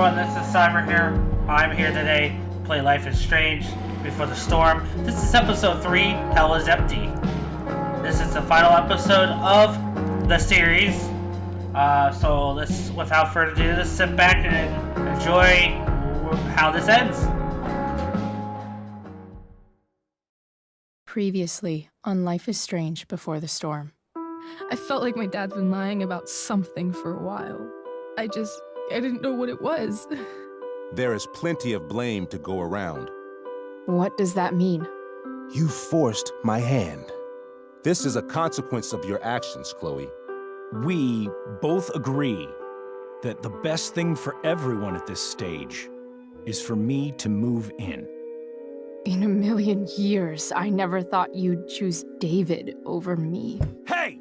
everyone, this is Cyber here. I'm here today to play Life is Strange Before the Storm. This is episode 3, Hell is Empty. This is the final episode of the series. So let's, without further ado, let's sit back and enjoy how this ends. Previously on Life is Strange Before the Storm. I felt like my dad's been lying about something for a while. I didn't know what it was. There is plenty of blame to go around. What does that mean? You forced my hand. This is a consequence of your actions, Chloe. We both agree that the best thing for everyone at this stage is for me to move in. In a million years, I never thought you'd choose David over me. Hey!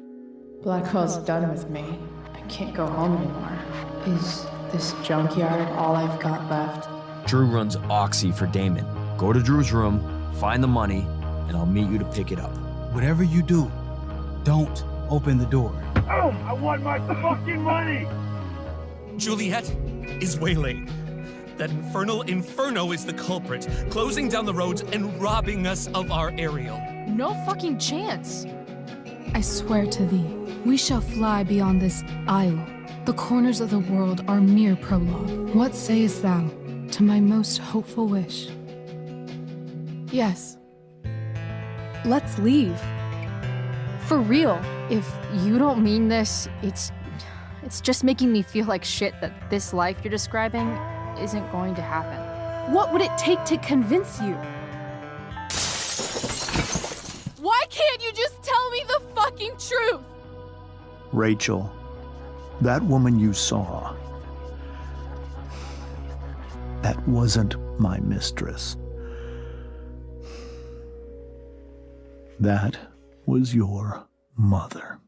Blackwell's done with me. I can't go home anymore. Is this junkyard all I've got left? Drew runs Oxy for Damon. Go to Drew's room, find the money, and I'll meet you to pick it up. Whatever you do, don't open the door. Oh, I want my fucking money! Juliet is waylaid. That infernal Inferno is the culprit, closing down the roads and robbing us of our aerial. No fucking chance. I swear to thee, we shall fly beyond this isle. The corners of the world are mere prologue. What sayest thou to my most hopeful wish? Yes. Let's leave. For real. If you don't mean this, it's just making me feel like shit that this life you're describing isn't going to happen. What would it take to convince you? Why can't you just tell me the fucking truth? Rachel, that woman you saw, that wasn't my mistress. That was your mother.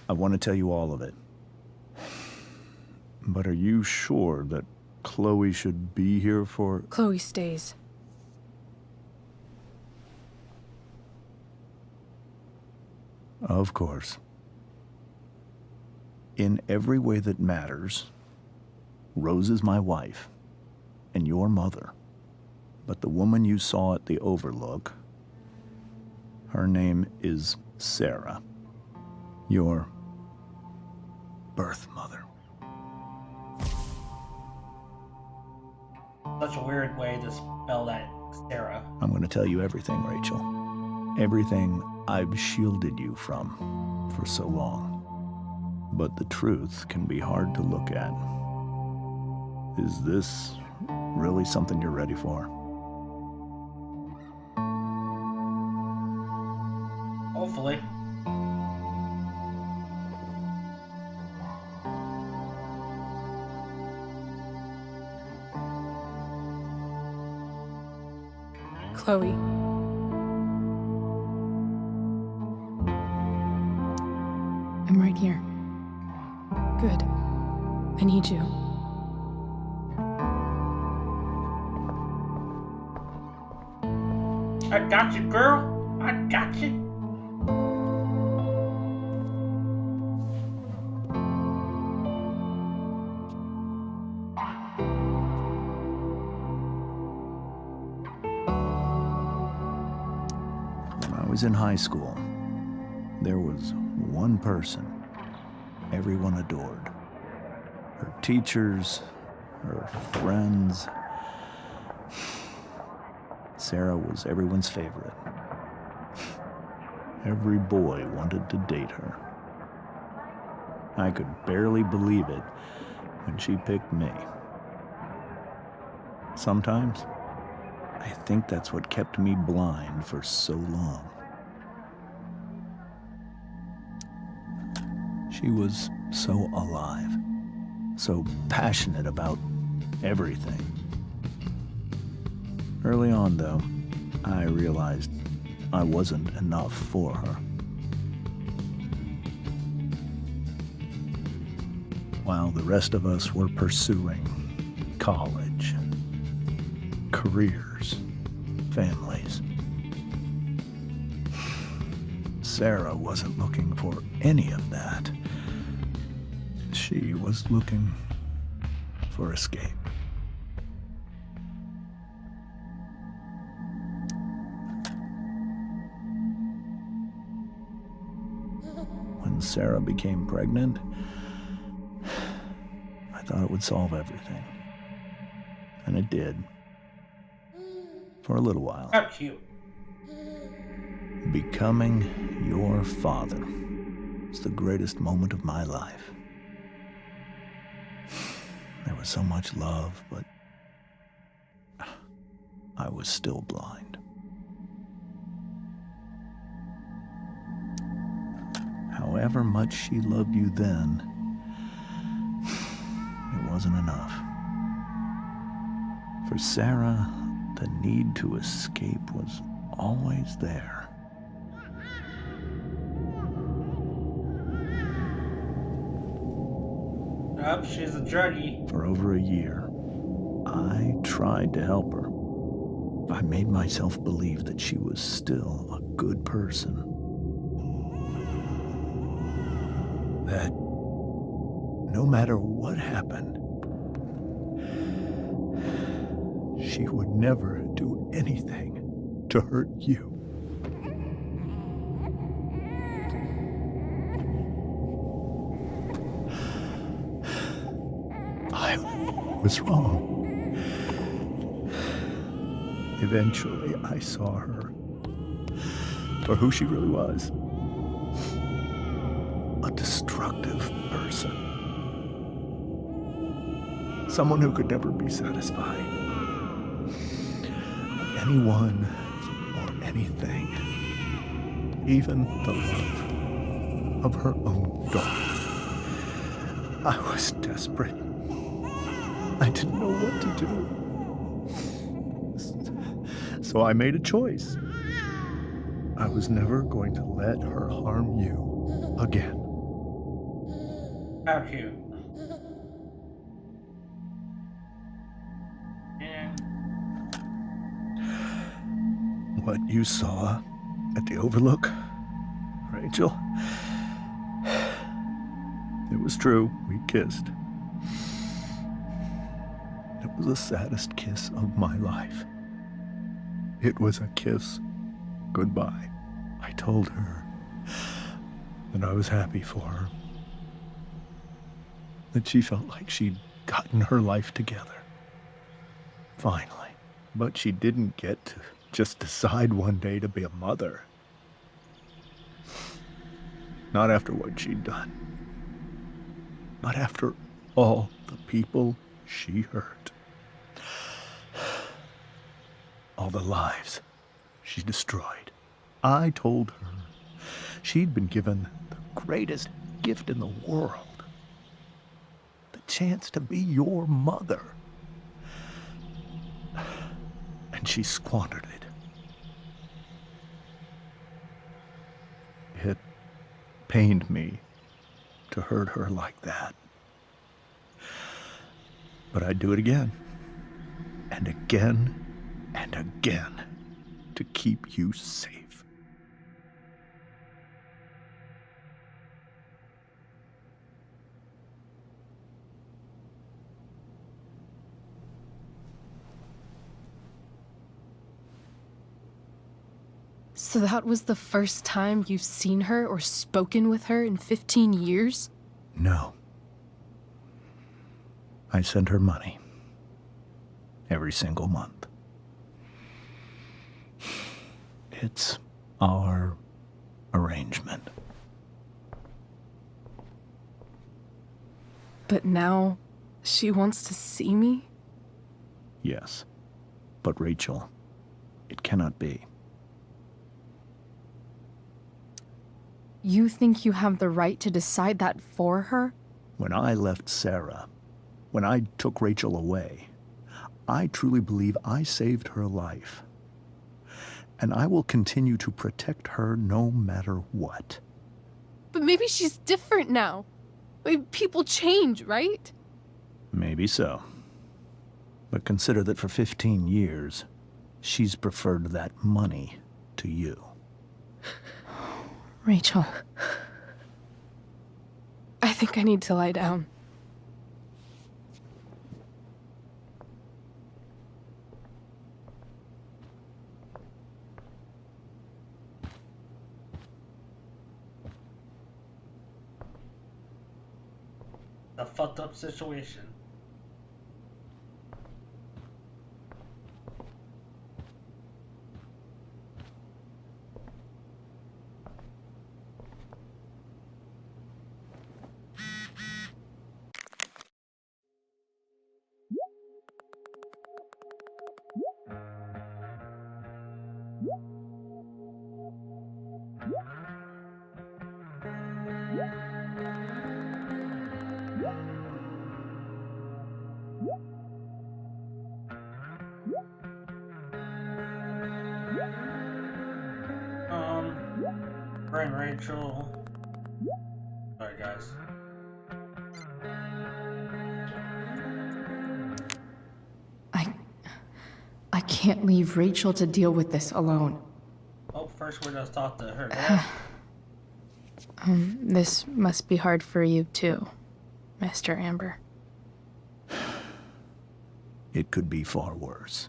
I want to tell you all of it. But are you sure that Chloe should be here for... Chloe stays. Of course. In every way that matters, Rose is my wife and your mother. But the woman you saw at the Overlook, her name is Sarah. Your birth mother. Such a weird way to spell that, Sarah. I'm going to tell you everything, Rachel. Everything I've shielded you from for so long. But the truth can be hard to look at. Is this really something you're ready for? Hopefully. Chloe. I'm right here. Good. I need you. I got you, girl. I got you. When I was in high school, there was one person everyone adored. Her teachers, her friends. Sarah was everyone's favorite. Every boy wanted to date her. I could barely believe it when she picked me. Sometimes, I think that's what kept me blind for so long. She was so alive, so passionate about everything. Early on, though, I realized I wasn't enough for her. While the rest of us were pursuing college careers, families. Sarah wasn't looking for any of that. She was looking for escape. When Sarah became pregnant, I thought it would solve everything. And it did. For a little while. How cute. Becoming your father was the greatest moment of my life. There was so much love, but I was still blind. However much she loved you then, it wasn't enough. For Sarah, the need to escape was always there. Yep, she's a druggie. For over a year, I tried to help her. I made myself believe that she was still a good person. That no matter what happened, she would never do anything to hurt you. I was wrong. Eventually, I saw her for who she really was. A destructive person. Someone who could never be satisfied. Anyone or anything. Even the love of her own daughter. I was desperate. I didn't know what to do. So I made a choice. I was never going to let her harm you again. How cute. Yeah. What you saw at the Overlook, Rachel, it was true. We kissed. It was the saddest kiss of my life. It was a kiss goodbye. I told her that I was happy for her. That she felt like she'd gotten her life together. Finally. But she didn't get to just decide one day to be a mother. Not after what she'd done. Not after all the people she hurt. All the lives she destroyed. I told her she'd been given the greatest gift in the world. The chance to be your mother. And she squandered it. It pained me to hurt her like that. But I'd do it again. And again. And again, to keep you safe. So that was the first time you've seen her or spoken with her in 15 years? No. I sent her money. Every single month. It's our arrangement. But now, she wants to see me? Yes. But Rachel, it cannot be. You think you have the right to decide that for her? When I left Sarah, when I took Rachel away, I truly believe I saved her life. And I will continue to protect her no matter what. But maybe she's different now. Maybe people change, right? Maybe so. But consider that for 15 years, she's preferred that money to you. Rachel. I think I need to lie down. A fucked up situation. Brian, Rachel. Sorry, guys. I can't leave Rachel to deal with this alone. Oh, first we're gonna talk to her dad. This must be hard for you too, Mr. Amber. It could be far worse.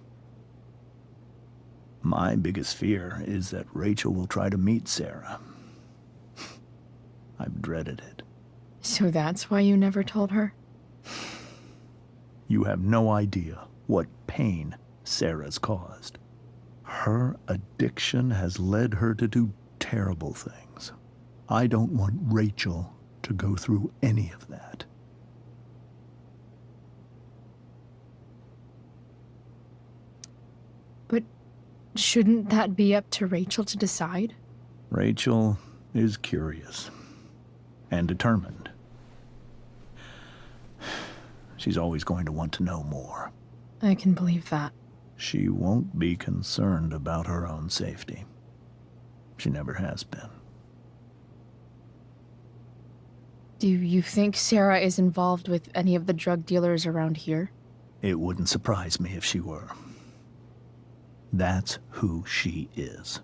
My biggest fear is that Rachel will try to meet Sarah. I've dreaded it. So that's why you never told her? You have no idea what pain Sarah's caused. Her addiction has led her to do terrible things. I don't want Rachel to go through any of that. But shouldn't that be up to Rachel to decide? Rachel is curious and determined. She's always going to want to know more. I can believe that. She won't be concerned about her own safety. She never has been. Do you think Sarah is involved with any of the drug dealers around here? It wouldn't surprise me if she were. That's who she is.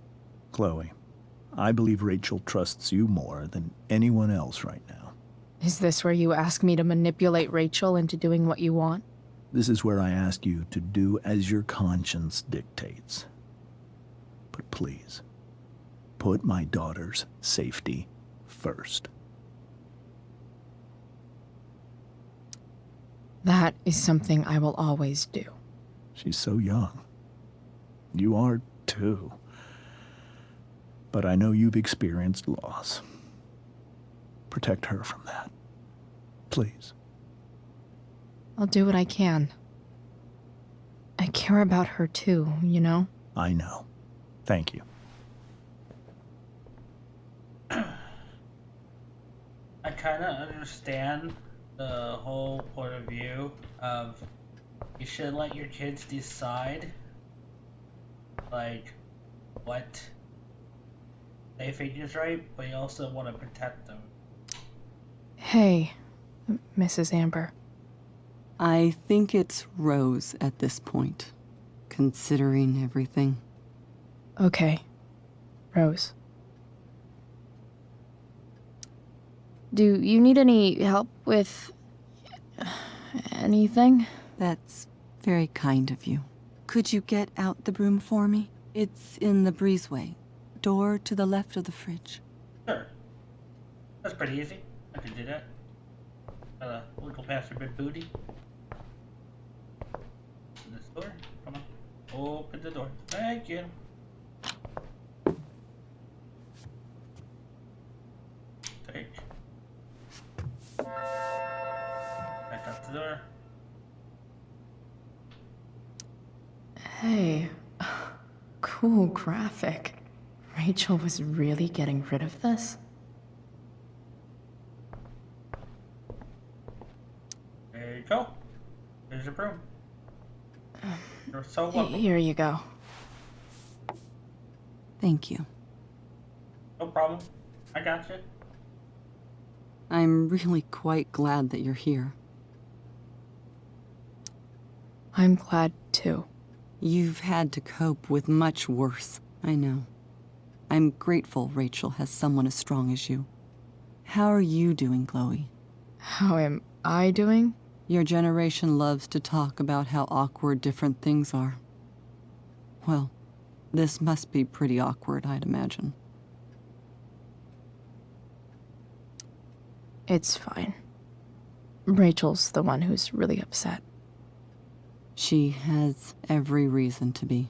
Chloe, I believe Rachel trusts you more than anyone else right now. Is this where you ask me to manipulate Rachel into doing what you want? This is where I ask you to do as your conscience dictates. But please, put my daughter's safety first. That is something I will always do. She's so young. You are too. But I know you've experienced loss. Protect her from that. Please. I'll do what I can. I care about her too, you know? I know. Thank you. I kind of understand the whole point of view of you should let your kids decide, like, what they think is right, but you also want to protect them. Hey, Mrs. Amber. I think it's Rose at this point, considering everything. Okay, Rose. Do you need any help with anything? That's very kind of you. Could you get out the broom for me? It's in the breezeway, door to the left of the fridge. Sure. That's pretty easy. I can do that. Look past your big booty. This door. Come on. Open the door. Thank you. Take. Back up the door. Hey, cool graphic. Rachel was really getting rid of this? There you go. There's your broom. You're so welcome. Here you go. Thank you. No problem. I got you. I'm really quite glad that you're here. I'm glad too. You've had to cope with much worse, I know. I'm grateful Rachel has someone as strong as you. How are you doing, Chloe? How am I doing? Your generation loves to talk about how awkward different things are. Well, this must be pretty awkward, I'd imagine. It's fine. Rachel's the one who's really upset. She has every reason to be.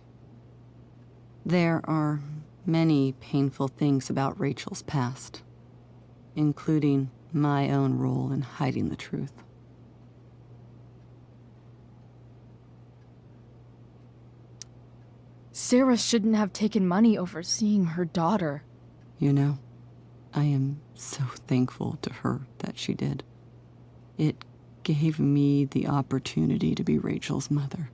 There are many painful things about Rachel's past, including my own role in hiding the truth. Sarah shouldn't have taken money over seeing her daughter. You know, I am so thankful to her that she did. It gave me the opportunity to be Rachel's mother.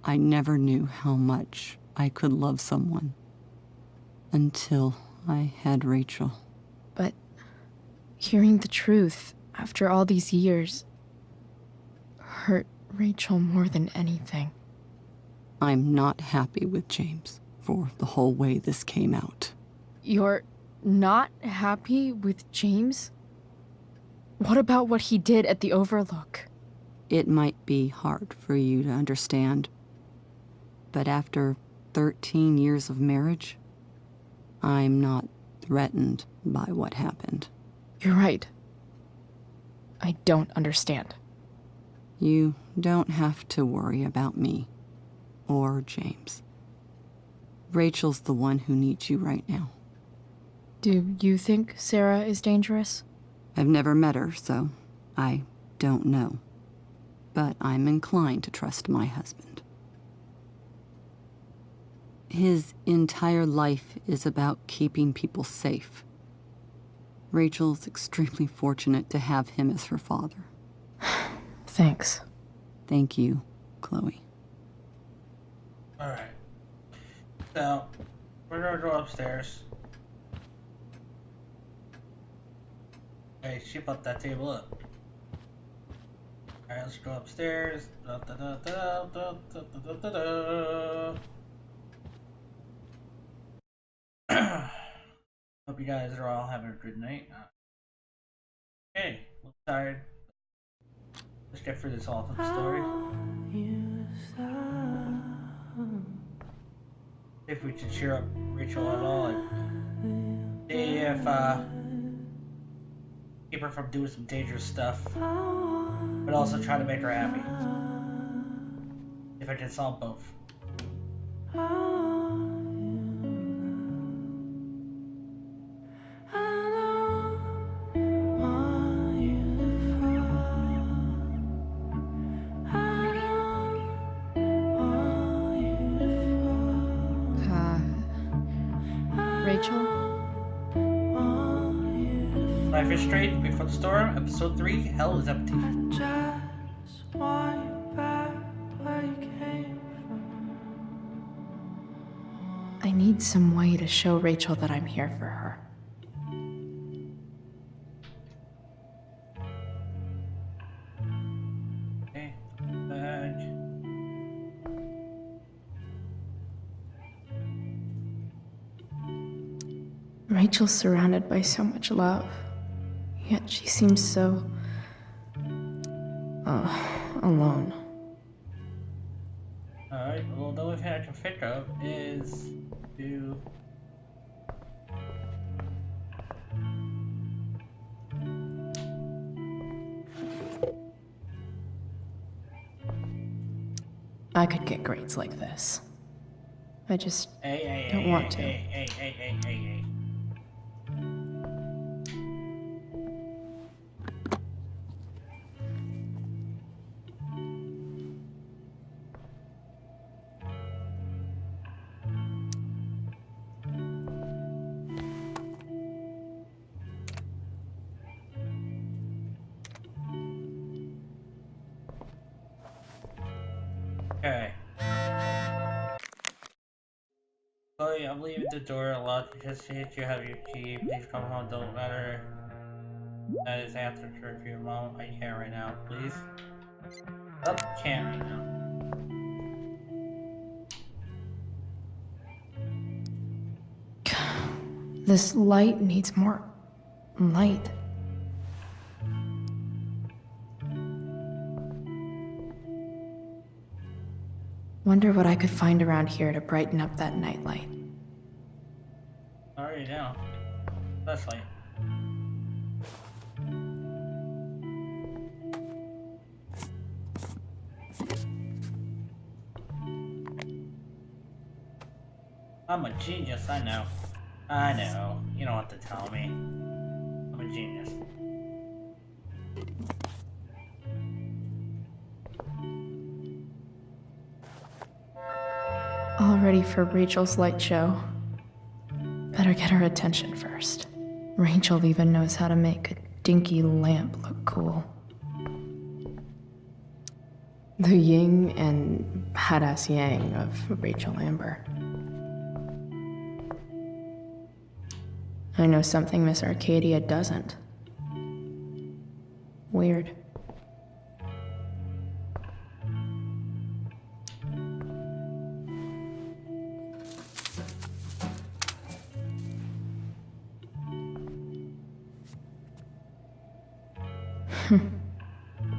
I never knew how much I could love someone until I had Rachel. But hearing the truth after all these years hurt Rachel more than anything. I'm not happy with James for the whole way this came out. You're not happy with James? What about what he did at the Overlook? It might be hard for you to understand, but after 13 years of marriage, I'm not threatened by what happened. You're right. I don't understand. You don't have to worry about me or James. Rachel's the one who needs you right now. Do you think Sarah is dangerous? I've never met her, so I don't know. But I'm inclined to trust my husband. His entire life is about keeping people safe. Rachel's extremely fortunate to have him as her father. Thanks. Thank you, Chloe. Alright. So, we're gonna go upstairs. Hey, she put that table up. Alright, let's go upstairs. Da, da, da, da, da, da, da, da, da, da. Hope you guys are all having a good night. Okay, I'm tired. Let's get through this awesome story. If we can cheer up Rachel at all, and see if keep her from doing some dangerous stuff, but also try to make her happy. If I can solve both. Rachel? Life is Strange Before the Storm, Episode 3, Hell is Empty. I need some way to show Rachel that I'm here for her. Okay, back. Rachel's surrounded by so much love, yet she seems so... alone. Alright, well, the only thing I can think of is to... I could get grades like this. I just don't want to. Hey. Okay. Chloe, I'm leaving the door unlocked because since you have your key. Please come home, don't matter. That is after curfew, Mom. I can't right now, please. Oh, can't right now. This light needs more light. Wonder what I could find around here to brighten up that nightlight. Already know. Flashlight. I'm a genius, I know. I know. You don't have to tell me. I'm a genius. All ready for Rachel's light show. Better get her attention first. Rachel even knows how to make a dinky lamp look cool. The yin and badass yang of Rachel Amber. I know something Miss Arcadia doesn't. Weird.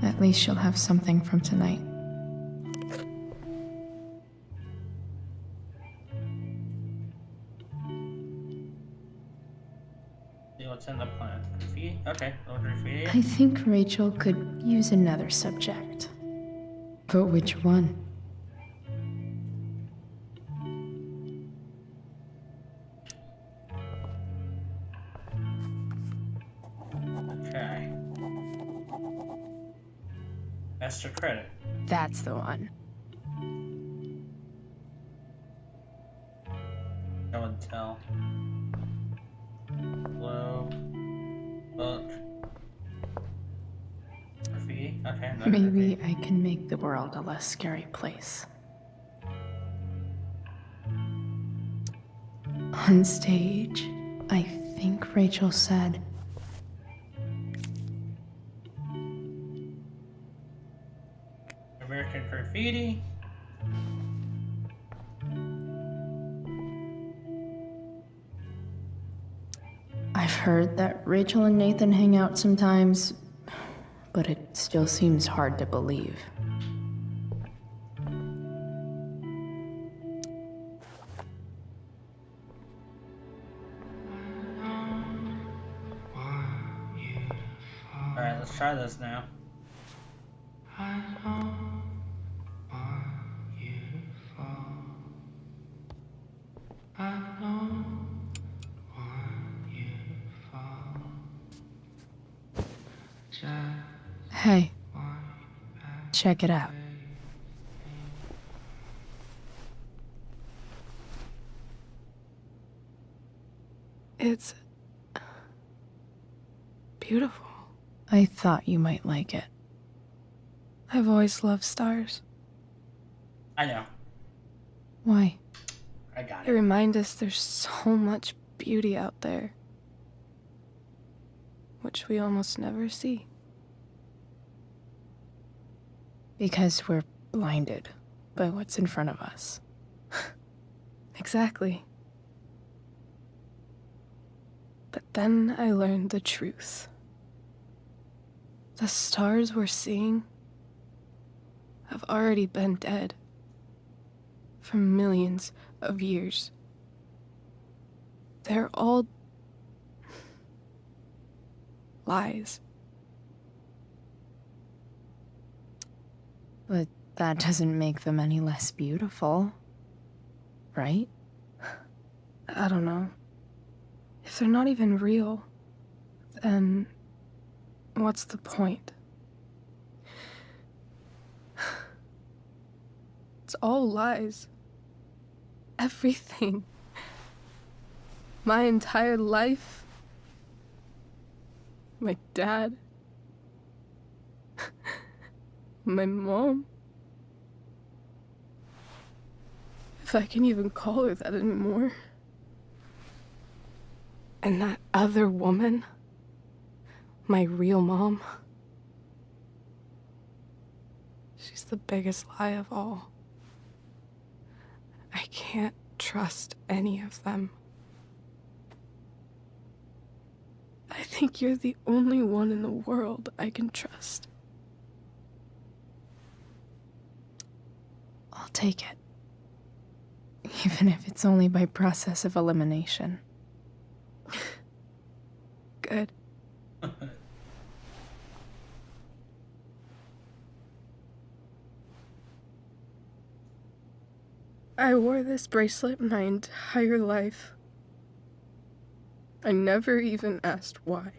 At least she'll have something from tonight. See what's in the plant. Graffiti? Okay, no graffiti. I think Rachel could use another subject. But which one? Okay. Master credit. That's the one. Show and tell. Glow. Book. Graffiti? Okay, no Maybe graffiti. I can make the world a less scary place. On stage, I think Rachel said, American graffiti. I've heard that Rachel and Nathan hang out sometimes, but it still seems hard to believe. Alright, let's try this now. Hey, check it out. It's beautiful. I thought you might like it. I've always loved stars. I know. Why? I got They it. remind us there's so much beauty out there, which we almost never see. Because we're blinded by what's in front of us. Exactly. But then I learned the truth. The stars we're seeing have already been dead for millions of years. They're all lies. But that doesn't make them any less beautiful, right? I don't know. If they're not even real, then what's the point? It's all lies. Everything. My entire life. My dad. My mom. If I can even call her that anymore. And that other woman, my real mom, She's the biggest lie of all. I can't trust any of them. I think you're the only one in the world I can trust. I'll take it. Even if it's only by process of elimination. Good. I wore this bracelet my entire life. I never even asked why.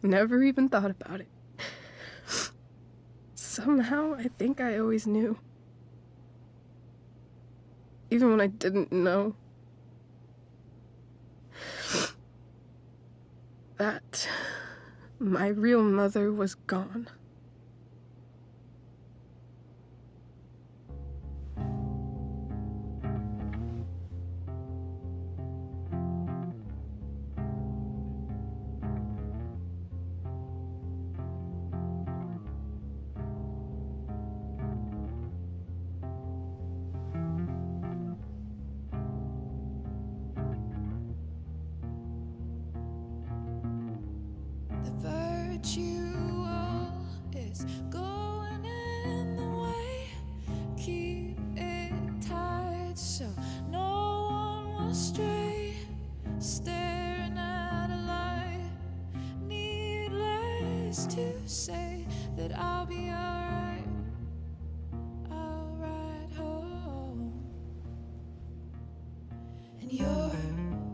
Never even thought about it. Somehow, I think I always knew. Even when I didn't know. That my real mother was gone. Is going in the way. Keep it tight so no one will stray. Staring at a light. Needless to say that I'll be alright. I'll ride home. And your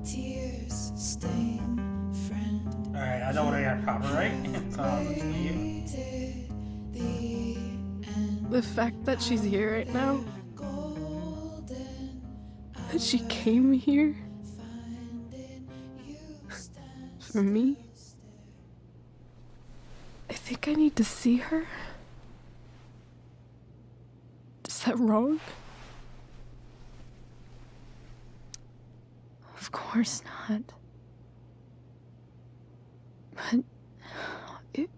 tears stain friend. Alright, I don't want to get copyright, so I'll listen to you. The fact that she's here right now, that she came here for me, I think I need to see her. Is that wrong? Of course not. But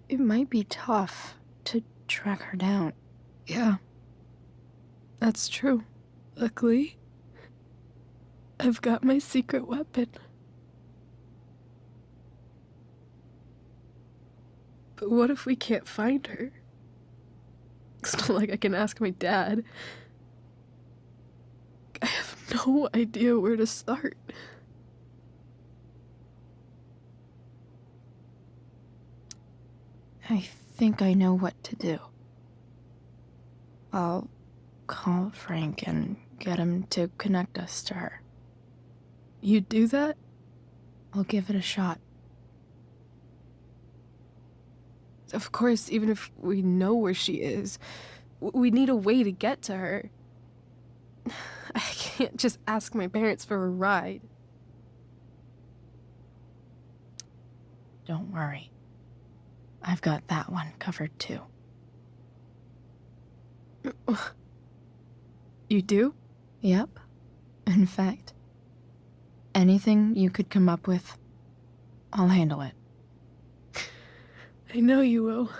it might be tough to track her down. Yeah, that's true. Luckily, I've got my secret weapon. But what if we can't find her? It's not like I can ask my dad. I have no idea where to start. I think I know what to do. I'll call Frank and get him to connect us to her. You'd do that? I'll give it a shot. Of course, even if we know where she is, we need a way to get to her. I can't just ask my parents for a ride. Don't worry. I've got that one covered too. You do? Yep. In fact, anything you could come up with, I'll handle it. I know you will.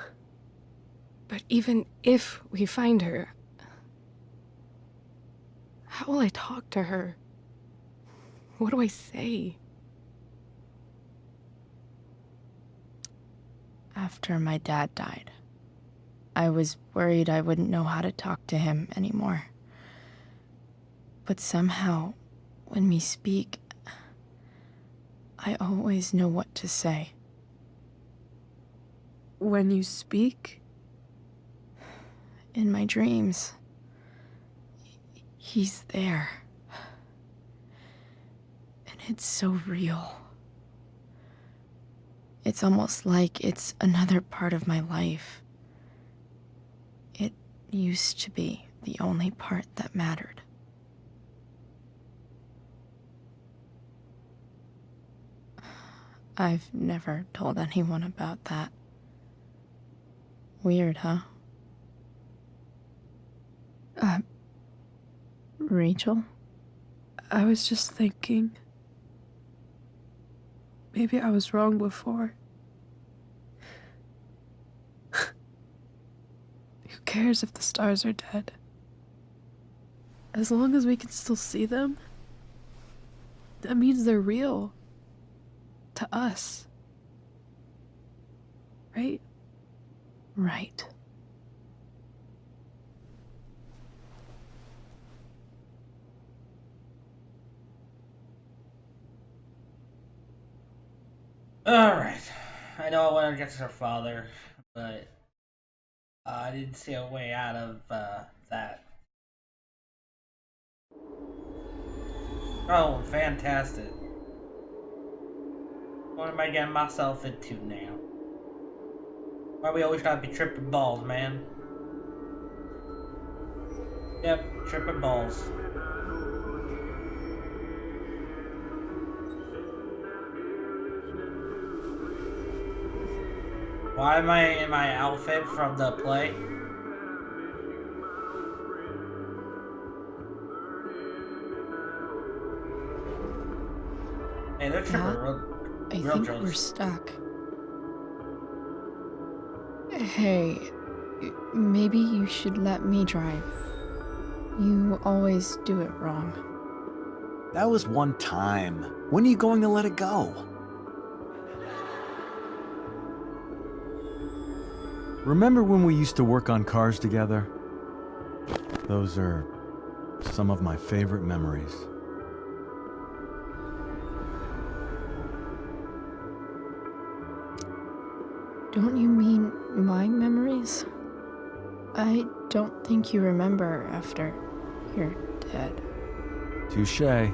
But even if we find her, how will I talk to her? What do I say? After my dad died, I was worried I wouldn't know how to talk to him anymore. But somehow, when we speak, I always know what to say. When you speak? In my dreams, he's there. And it's so real. It's almost like it's another part of my life. It used to be the only part that mattered. I've never told anyone about that. Weird, huh? Rachel? I was just thinking. Maybe I was wrong before. Who cares if the stars are dead? As long as we can still see them, that means they're real. To us. Right? Right. Alright. I know I went against her father, but I didn't see a way out of that. Oh, fantastic. What am I getting myself into now? Why we always gotta be tripping balls, man? Yep, tripping balls. Why am I in my outfit from the play? Hey, they're tripping I real think jokes. we're stuck. Hey, maybe you should let me drive. You always do it wrong. That was one time. When are you going to let it go? Remember when we used to work on cars together? Those are some of my favorite memories. Don't you mean my memories? I don't think you remember after you're dead. Touché.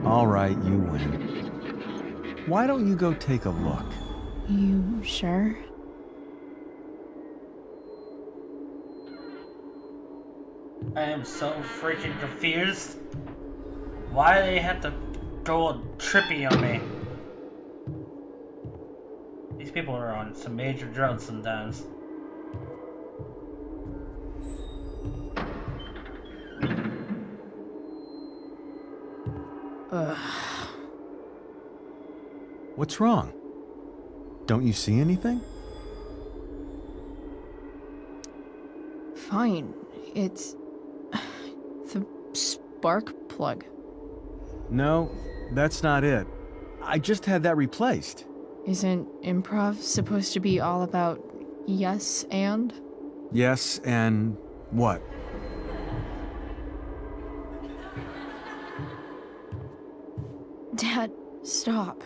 All right, you win. Why don't you go take a look? You sure? I am so freaking confused. Why do they have to go all trippy on me? These people are on some major drugs sometimes. Ugh. What's wrong? Don't you see anything? Fine. It's the spark plug. No, that's not it. I just had that replaced. Isn't improv supposed to be all about yes and? Yes, and what? Dad, stop.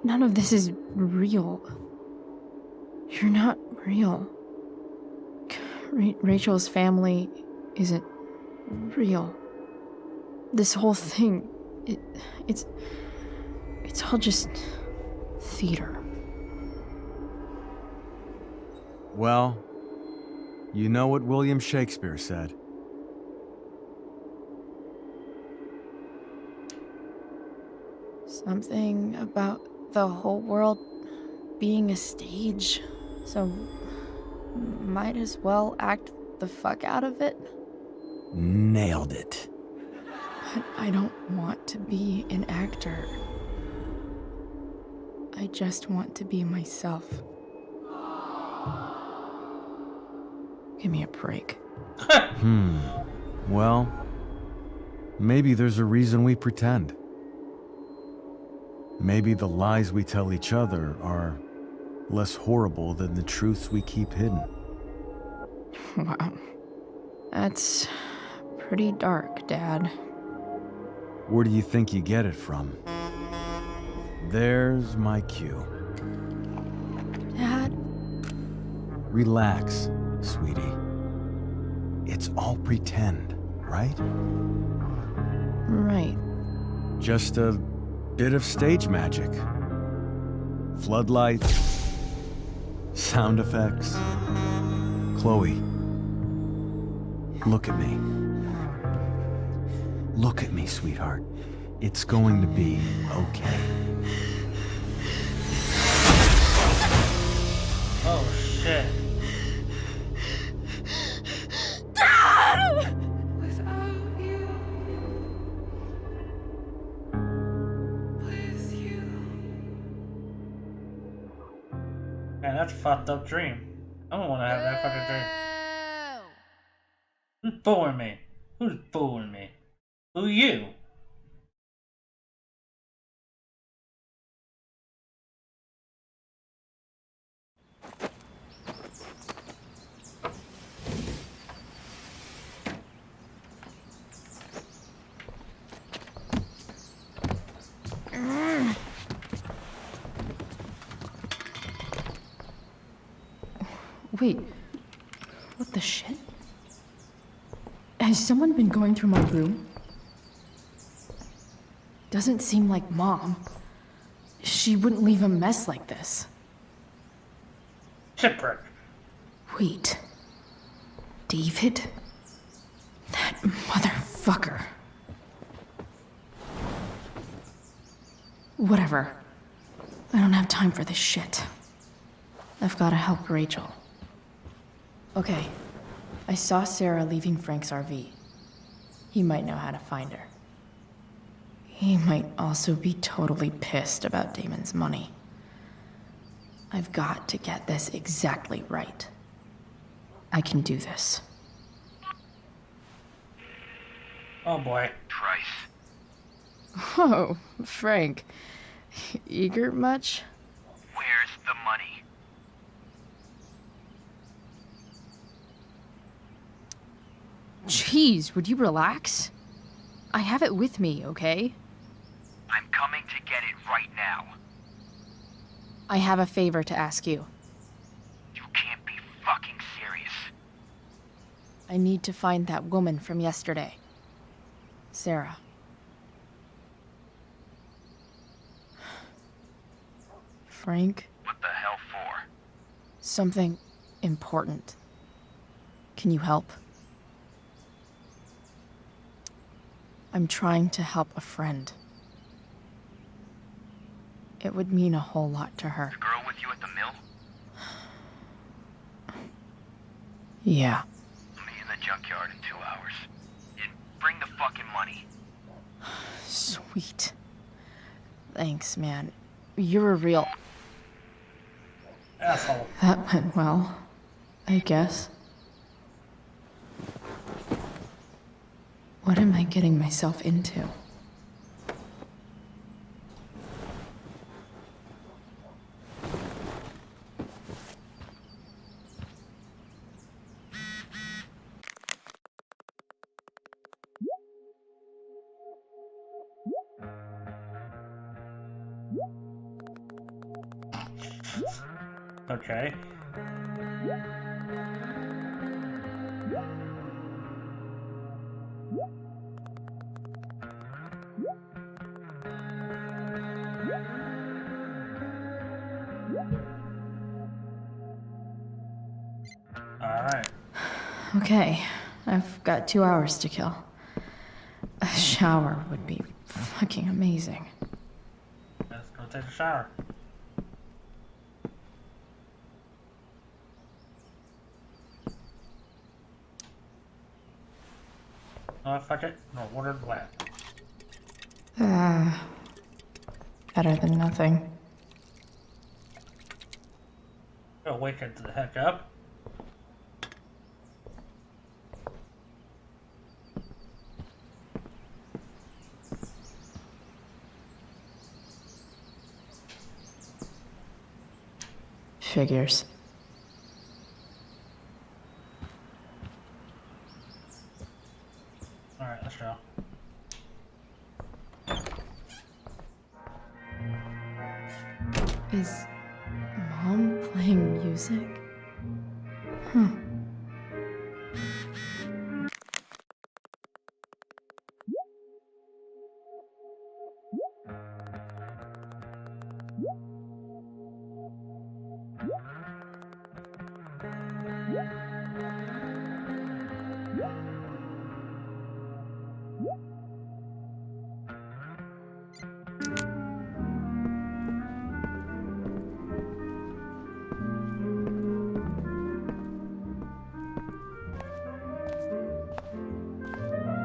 None of this is real. You're not real. Rachel's family isn't real. This whole thing, it's all just theater. Well, you know what William Shakespeare said. Something about the whole world being a stage, so might as well act the fuck out of it. Nailed it. But I don't want to be an actor. I just want to be myself. Give me a break. Well, maybe there's a reason we pretend. Maybe the lies we tell each other are less horrible than the truths we keep hidden. Wow. That's pretty dark, Dad. Where do you think you get it from? There's my cue. Dad? Relax, sweetie. It's all pretend, right? Right. Just a bit of stage magic. Floodlights, sound effects. Chloe, look at me. Look at me, sweetheart. It's going to be okay. Oh shit. Dad! Without you, with you, Man, that's a fucked up dream. I don't want to have that fucking dream. Who's fooling me? Who's fooling me? Who you? Wait, what the shit? Has someone been going through my room? Doesn't seem like Mom. She wouldn't leave a mess like this. Shipwreck. Wait. David? That motherfucker. Whatever. I don't have time for this shit. I've gotta help Rachel. Okay. I saw Sarah leaving Frank's RV. He might know how to find her. He might also be totally pissed about Damon's money. I've got to get this exactly right. I can do this. Oh boy. Price. Oh, Frank. Eager much? Where's the money? Jeez, would you relax? I have it with me, okay? I'm coming to get it right now. I have a favor to ask you. You can't be fucking serious. I need to find that woman from yesterday. Sarah. Frank? What the hell for? Something important. Can you help? I'm trying to help a friend. It would mean a whole lot to her. The girl with you at the mill? Yeah. I'll meet in the junkyard in 2 hours. And bring the fucking money. Sweet. Thanks, man. You're a real... Asshole. That went well, I guess. What am I getting myself into? Okay. Alright. Okay, I've got 2 hours to kill. A shower would be fucking amazing. Let's go take a shower. Oh, fuck it. No, ordered wet. Better than nothing. Go wake it the heck up. Figures. Alright, let's go. Is Mom playing music? Huh.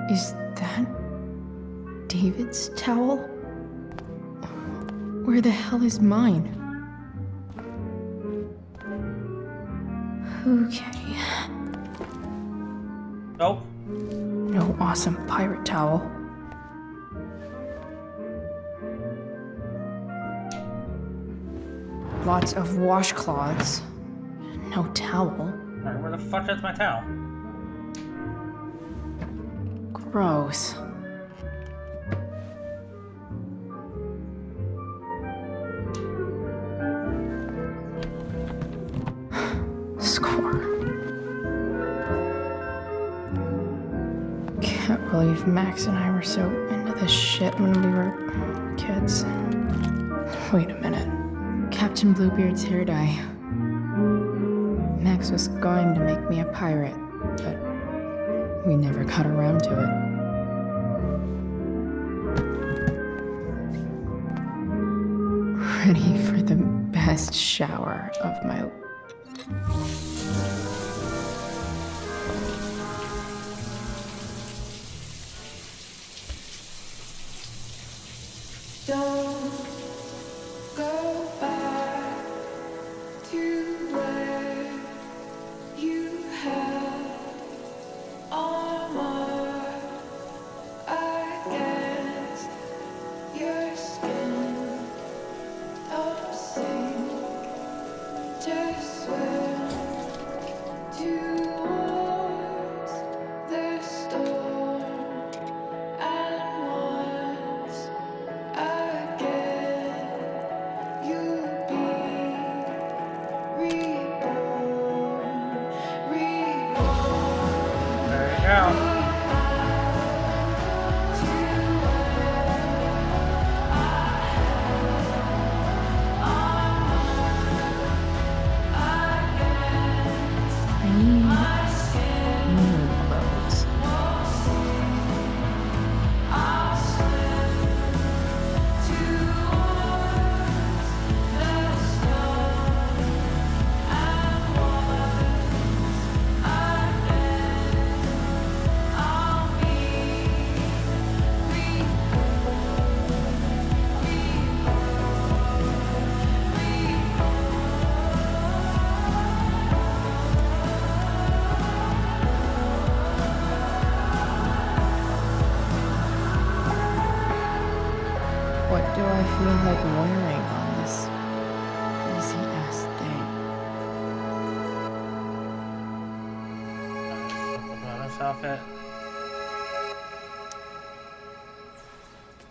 Is that David's towel? Where the hell is mine? Okay. Nope. No awesome pirate towel. Lots of washcloths. No towel. Alright, where the fuck is my towel? Gross. Score. Can't believe Max and I were so into this shit when we were kids. Wait a minute. Captain Bluebeard's hair dye. Max was going to make me a pirate, but we never got around to it. Ready for the best shower of my life. Don't go back to where you had armor against your skin. Don't sink, just swim towards the storm. And once again, you'll be reborn, reborn. There you go. I need new clothes. What do I feel like wearing on this easy ass day? This outfit.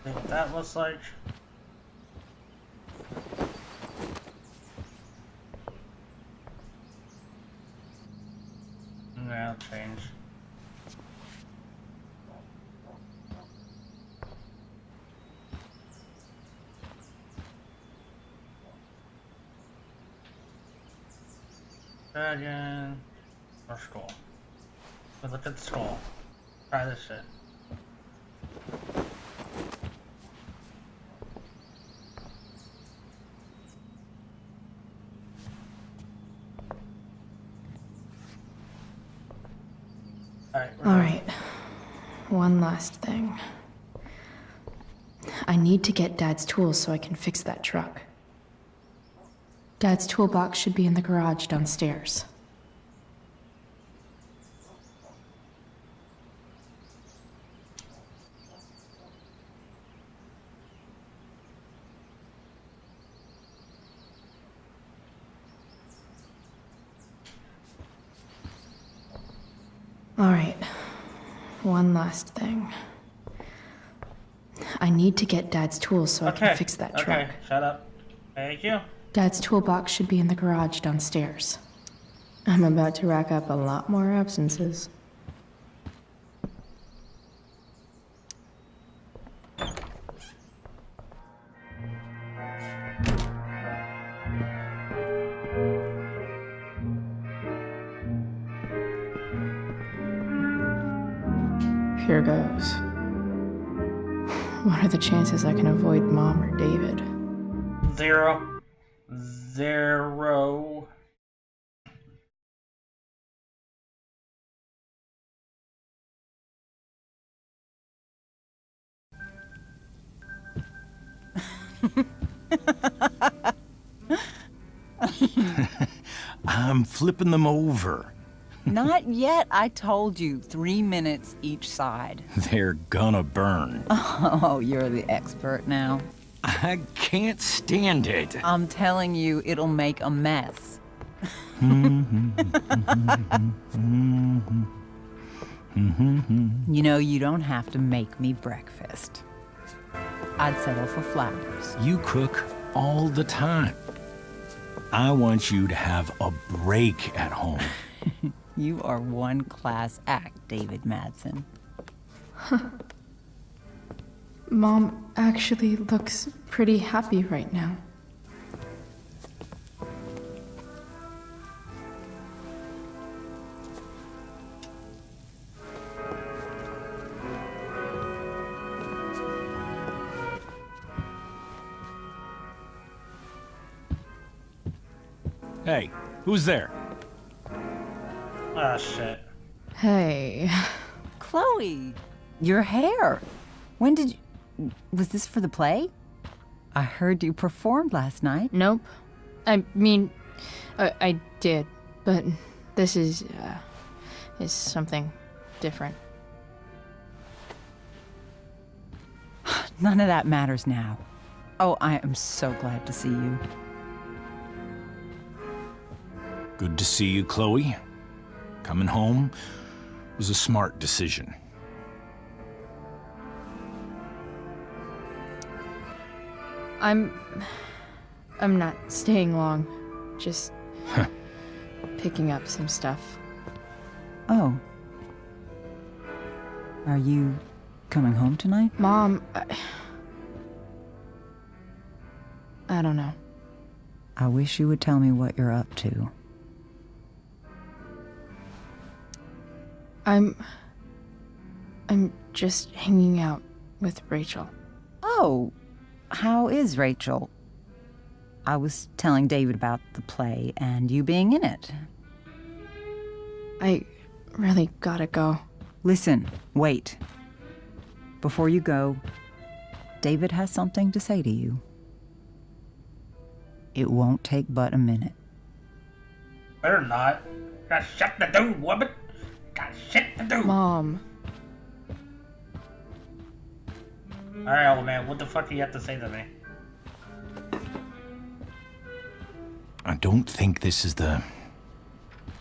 See what that looks like. Yeah, I'll change. Dragon or skull. But look at the skull. Try this shit. Alright, one last thing. I need to get Dad's tools so I can fix that truck. Dad's toolbox should be in the garage downstairs. Alright, one last thing. I need to get Dad's tools so I can fix that truck. Okay, shut up. Thank you. Dad's toolbox should be in the garage downstairs. I'm about to rack up a lot more absences. Here goes. What are the chances I can avoid Mom or David? 0. 0. I'm flipping them over. Not yet. I told you, 3 minutes each side. They're gonna burn. Oh, you're the expert now. I can't stand it. I'm telling you, it'll make a mess. You know, you don't have to make me breakfast. I'd settle for flowers. You cook all the time. I want you to have a break at home. You are one class act, David Madsen. Mom actually looks pretty happy right now. Hey, who's there? Oh, shit. Hey. Chloe, your hair. When did you... Was this for the play? I heard you performed last night. Nope. I mean, I did, but this is something different. None of that matters now. Oh, I am so glad to see you. Good to see you, Chloe. Coming home was a smart decision. I'm not staying long. Just picking up some stuff. Oh. Are you coming home tonight? Mom, I don't know. I wish you would tell me what you're up to. I'm just hanging out with Rachel. Oh, how is Rachel? I was telling David about the play and you being in it. I really gotta go. Listen, wait. Before you go, David has something to say to you. It won't take but a minute. Better not. Got shit to do, woman. Got shit to do. Mom. Alright, old man, what the fuck do you have to say to me? I don't think this is the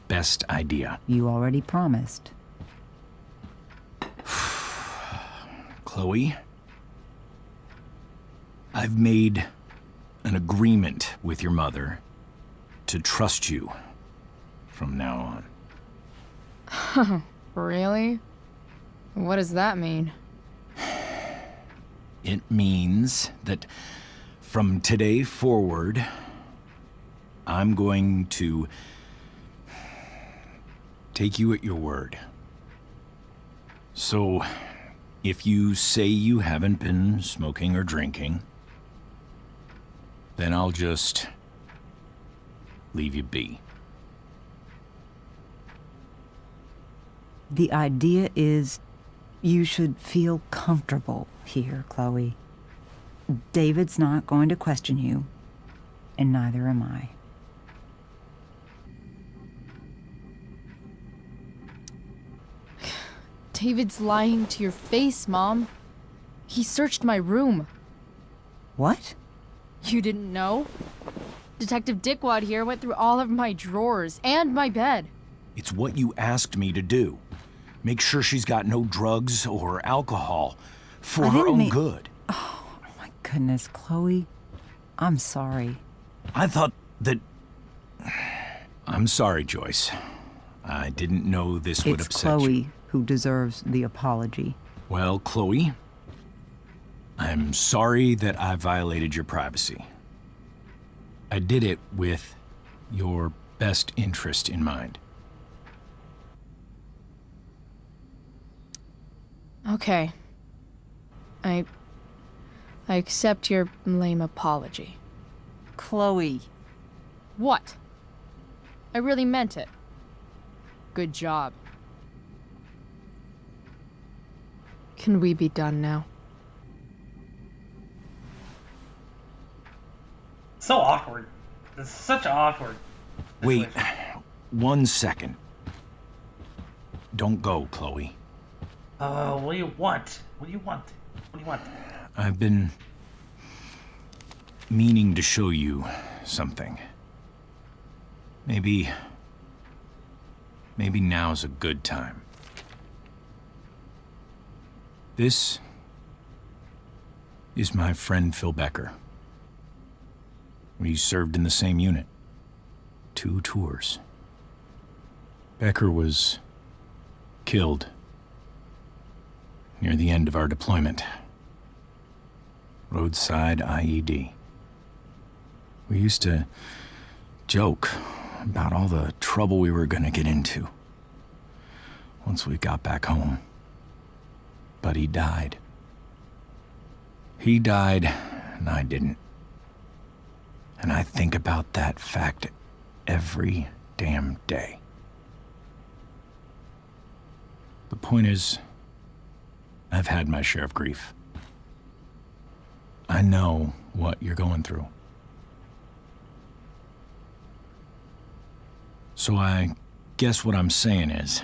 best idea. You already promised. Chloe, I've made an agreement with your mother to trust you from now on. Really? What does that mean? It means that from today forward, I'm going to take you at your word. So, if you say you haven't been smoking or drinking, then I'll just leave you be. The idea is you should feel comfortable here, Chloe. David's not going to question you, and neither am I. David's lying to your face, Mom. He searched my room. What? You didn't know? Detective Dickwad here went through all of my drawers and my bed. It's what you asked me to do. Make sure she's got no drugs or alcohol for her own good. Oh, my goodness, Chloe. I'm sorry. I thought that... I'm sorry, Joyce. I didn't know this would It's upset Chloe you. who deserves the apology. Well, Chloe, I'm sorry that I violated your privacy. I did it with your best interest in mind. Okay. I accept your lame apology. Chloe. What? I really meant it. Good job. Can we be done now? So awkward. It's such awkward. Wait, 1 second. Don't go, Chloe. What do you want? What do you want? What do you want? I've been meaning to show you something. Maybe now's a good time. This is my friend Phil Becker. We served in the same unit. 2 tours. Becker was killed near the end of our deployment. Roadside IED. We used to joke about all the trouble we were gonna get into once we got back home. But he died. He died, and I didn't. And I think about that fact every damn day. The point is, I've had my share of grief. I know what you're going through. So I guess what I'm saying is,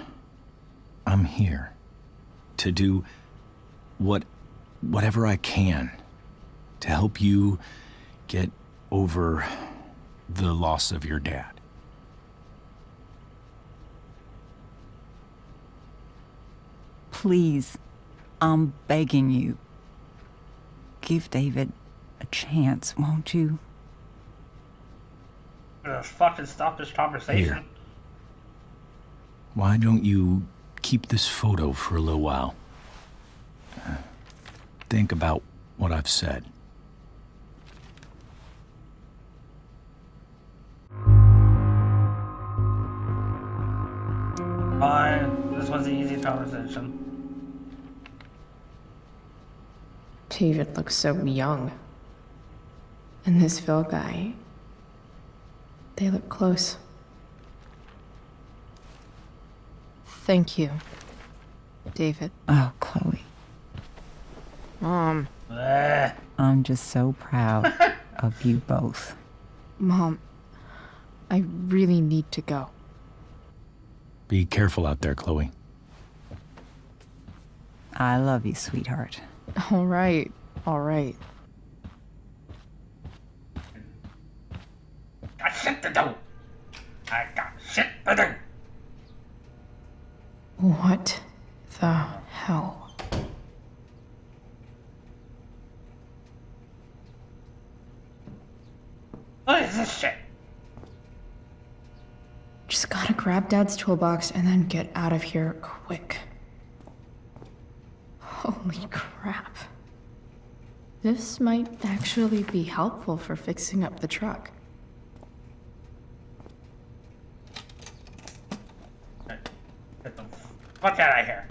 I'm here to do whatever I can to help you get over the loss of your dad. Please, I'm begging you. Give David a chance, won't you? Fucking stop this conversation. Here. Why don't you keep this photo for a little while? Think about what I've said. Fine. This was an easy conversation. David looks so young. And this Phil guy, they look close. Thank you, David. Oh, Chloe. Mom. I'm just so proud of you both. Mom, I really need to go. Be careful out there, Chloe. I love you, sweetheart. All right, all right. Got shit to do. I got shit to do. What the hell? What is this shit? Just gotta grab Dad's toolbox and then get out of here quick. Holy crap. This might actually be helpful for fixing up the truck. Get the fuck out of here.